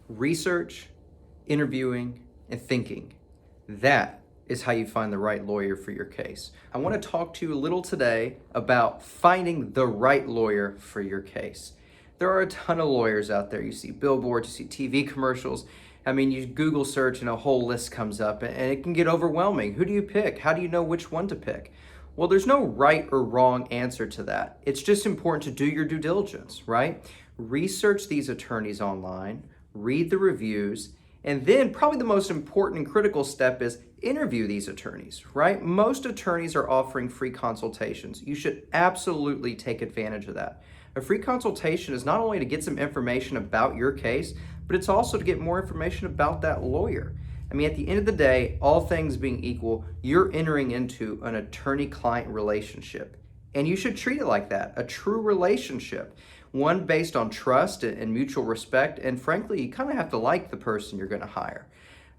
Research, interviewing, and thinking. That is how you find the right lawyer for your case. I want to talk to you a little today about finding the right lawyer for your case. There are a ton of lawyers out there. You see billboards, you see TV commercials. I mean, you Google search and a whole list comes up and it can get overwhelming. Who do you pick? How do you know which one to pick? Well, there's no right or wrong answer to that. It's just important to do your due diligence, right? Research these attorneys online, read the reviews, and then probably the most important and critical step is interview these attorneys, right? Most attorneys are offering free consultations. You should absolutely take advantage of that. A free consultation is not only to get some information about your case, but it's also to get more information about that lawyer. I mean, at the end of the day, all things being equal, you're entering into an attorney-client relationship. And you should treat it like that, a true relationship, one based on trust and mutual respect. And frankly, you kind of have to like the person you're going to hire.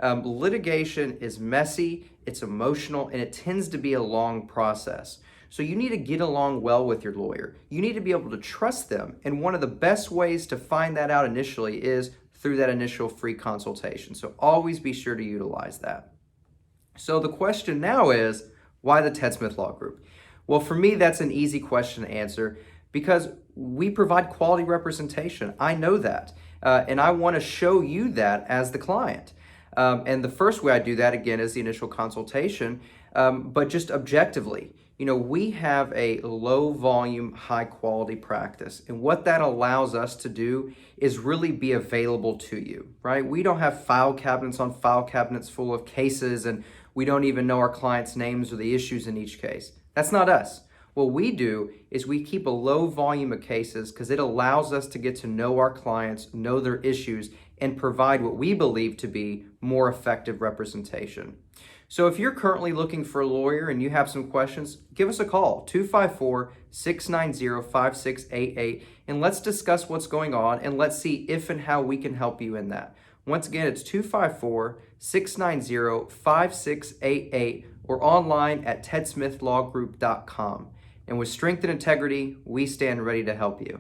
Litigation is messy, it's emotional, and it tends to be a long process. So you need to get along well with your lawyer. You need to be able to trust them. And one of the best ways to find that out initially is through that initial free consultation. So always be sure to utilize that. So the question now is, why the Ted Smith Law Group? Well, for me, that's an easy question to answer because we provide quality representation. I know that. And I want to show you that as the client. And the first way I do that, again, is the initial consultation, but just objectively. You know, we have a low volume, high quality practice. And what that allows us to do is really be available to you, right? We don't have file cabinets on file cabinets full of cases, and we don't even know our clients' names or the issues in each case. That's not us. What we do is we keep a low volume of cases because it allows us to get to know our clients, know their issues, and provide what we believe to be more effective representation. So if you're currently looking for a lawyer and you have some questions, give us a call, 254-690-5688, and let's discuss what's going on and let's see if and how we can help you in that. Once again, it's 254-690-5688 or online at tedsmithlawgroup.com. And with strength and integrity, we stand ready to help you.